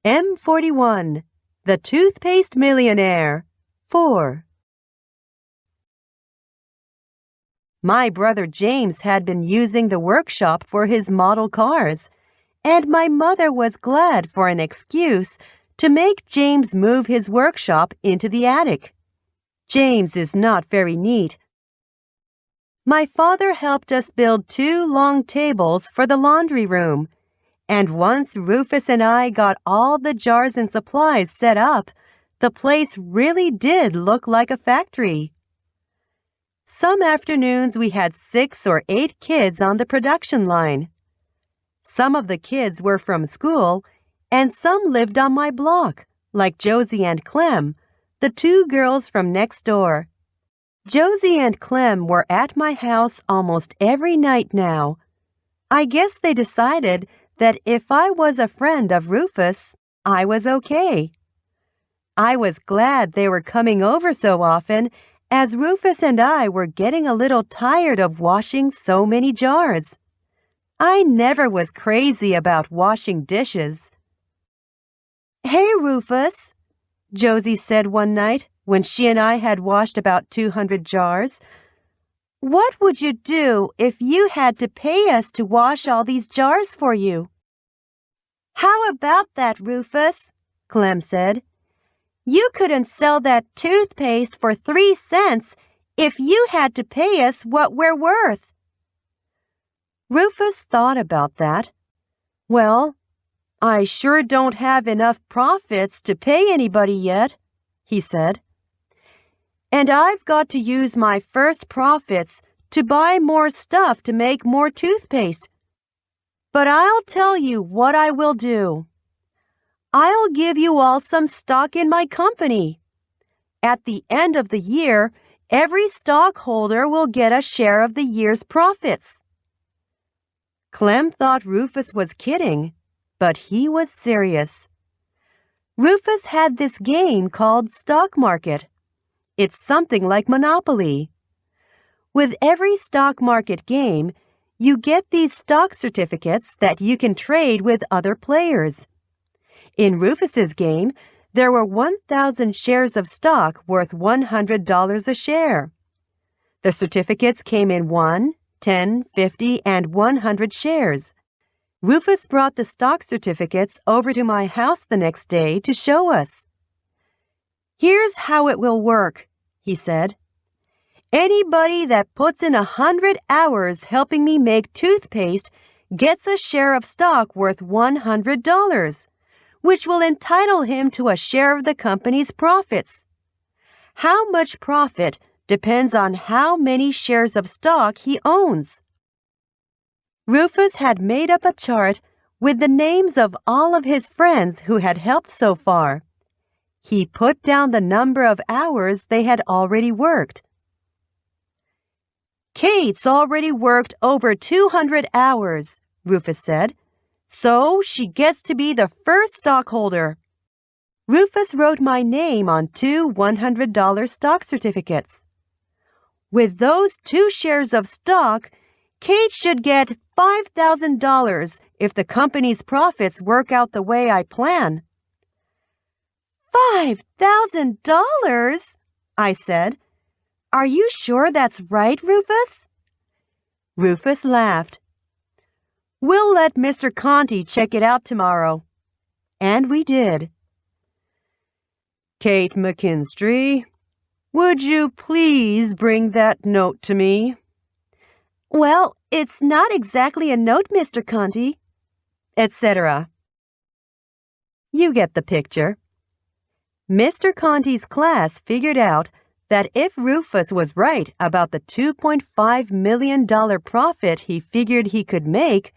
M41, The Toothpaste Millionaire, 4. My brother James had been using the workshop for his model cars, and my mother was glad for an excuse to make James move his workshop into the attic. James is not very neat. My father helped us build 2 long tables for the laundry room, and once Rufus and I got all the jars and supplies set up, the place really did look like a factory. Some afternoons we had 6 or 8 kids on the production line. Some of the kids were from school, and some lived on my block, like Josie and Clem, the 2 girls from next door. Josie and Clem were at my house almost every night now. I guess they decided that if I was a friend of Rufus, I was okay. I was glad they were coming over so often, as Rufus and I were getting a little tired of washing so many jars. I never was crazy about washing dishes. "Hey, Rufus," Josie said one night when she and I had washed about 200 jars. "What would you do if you had to pay us to wash all these jars for you?" "How about that, Rufus?" Clem said. "You couldn't sell that toothpaste for 3 cents if you had to pay us what we're worth." Rufus thought about that. "Well, I sure don't have enough profits to pay anybody yet," he said. "And I've got to use my first profits to buy more stuff to make more toothpaste. But I'll tell you what I will do. I'll give you all some stock in my company. At the end of the year, every stockholder will get a share of the year's profits." Clem thought Rufus was kidding, but he was serious. Rufus had this game called stock market. It's something like Monopoly. With every stock market game, you get these stock certificates that you can trade with other players. In Rufus's game, there were 1,000 shares of stock worth $100 a share. The certificates came in 1, 10, 50, and 100 shares. Rufus brought the stock certificates over to my house the next day to show us. "Here's how it will work," he said. "Anybody that puts in 100 hours helping me make toothpaste gets a share of stock worth $100, which will entitle him to a share of the company's profits. How much profit depends on how many shares of stock he owns." Rufus had made up a chart with the names of all of his friends who had helped so far. He put down the number of hours they had already worked. "Kate's already worked over 200 hours, Rufus said, "so she gets to be the first stockholder." Rufus wrote my name on 2 $100 stock certificates. "With those 2 shares of stock, Kate should get $5,000 if the company's profits work out the way I plan." $5,000? I said. "Are you sure that's right, Rufus?" Rufus laughed. "We'll let Mr. Conti check it out tomorrow." And we did. "Kate MacKinstrey, would you please bring that note to me?" "Well, it's not exactly a note, Mr. Conti," etc. You get the picture. Mr. Conti's class figured out that if Rufus was right about the $2.5 million profit he figured he could make,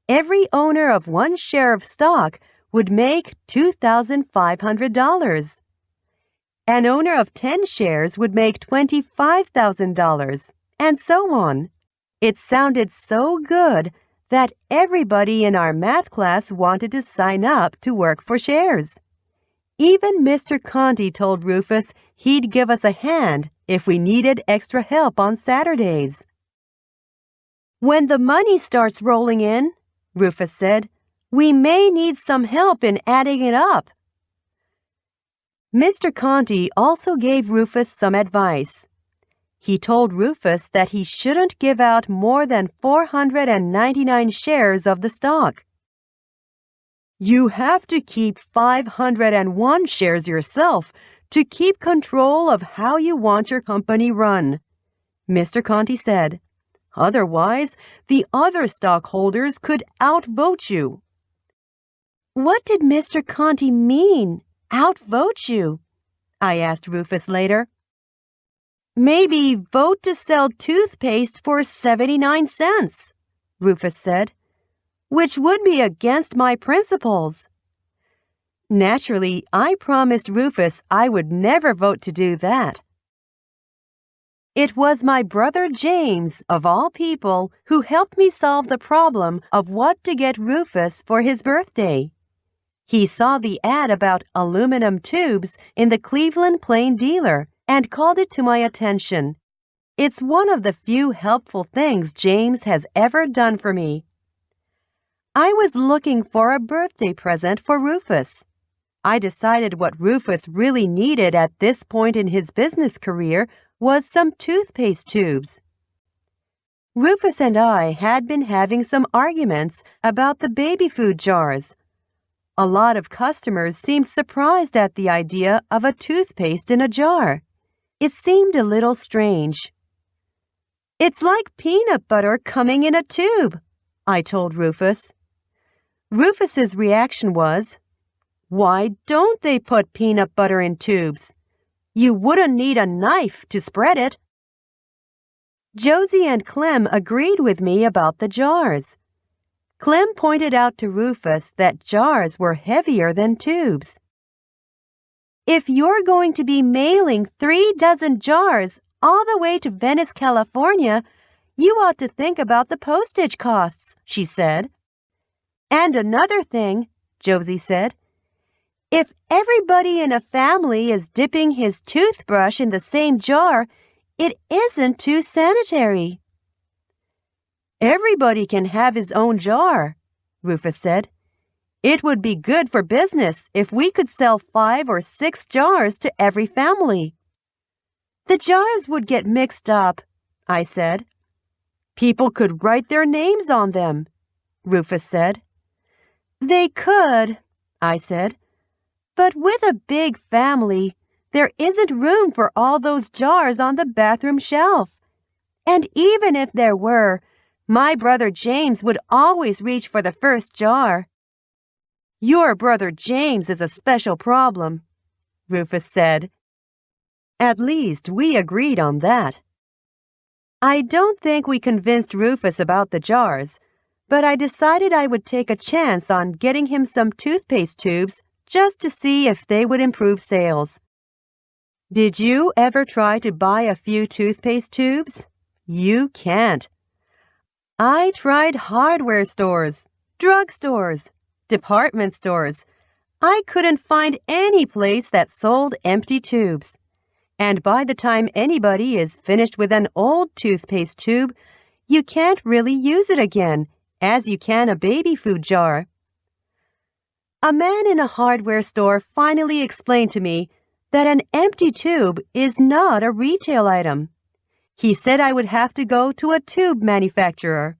every owner of 1 share of stock would make $2,500. An owner of 10 shares would make $25,000, and so on. It sounded so good that everybody in our math class wanted to sign up to work for shares. Even Mr. Conti told Rufus he'd give us a hand if we needed extra help on Saturdays. "When the money starts rolling in," Rufus said, We may need some help in adding it up." Mr. Conti also gave Rufus some advice. He told Rufus that he shouldn't give out more than 499 shares of the stock. "You have to keep 501 shares yourself to keep control of how you want your company run," Mr. Conti said. "Otherwise, the other stockholders could outvote you." "What did Mr. Conti mean, outvote you?" I asked Rufus later. "Maybe vote to sell toothpaste for 79 cents, Rufus said, "which would be against my principles." Naturally, I promised Rufus I would never vote to do that. It was my brother James, of all people, who helped me solve the problem of what to get Rufus for his birthday. He saw the ad about aluminum tubes in the Cleveland Plain Dealer and called it to my attention. It's one of the few helpful things James has ever done for me. I was looking for a birthday present for Rufus. I decided what Rufus really needed at this point in his business career was some toothpaste tubes. Rufus and I had been having some arguments about the baby food jars. A lot of customers seemed surprised at the idea of a toothpaste in a jar. It seemed a little strange. "It's like peanut butter coming in a tube," I told Rufus. Rufus's reaction was, "Why don't they put peanut butter in tubes? You wouldn't need a knife to spread it." Josie and Clem agreed with me about the jars. Clem pointed out to Rufus that jars were heavier than tubes. "If you're going to be mailing 3 dozen jars all the way to Venice, California, you ought to think about the postage costs," she said. "And another thing," Josie said, "if everybody in a family is dipping his toothbrush in the same jar, it isn't too sanitary." "Everybody can have his own jar," Rufus said. "It would be good for business if we could sell 5 or 6 jars to every family." "The jars would get mixed up," I said. "People could write their names on them," Rufus said. "They could," I said. "But with a big family, there isn't room for all those jars on the bathroom shelf. And even if there were, my brother James would always reach for the first jar." "Your brother James is a special problem," Rufus said. At least we agreed on that. I don't think we convinced Rufus about the jars, but I decided I would take a chance on getting him some toothpaste tubes just to see if they would improve sales. Did you ever try to buy a few toothpaste tubes? You can't. I tried hardware stores, drugstores, department stores. I couldn't find any place that sold empty tubes. And by the time anybody is finished with an old toothpaste tube, you can't really use it again, as you can a baby food jar. A man in a hardware store finally explained to me that an empty tube is not a retail item. He said I would have to go to a tube manufacturer.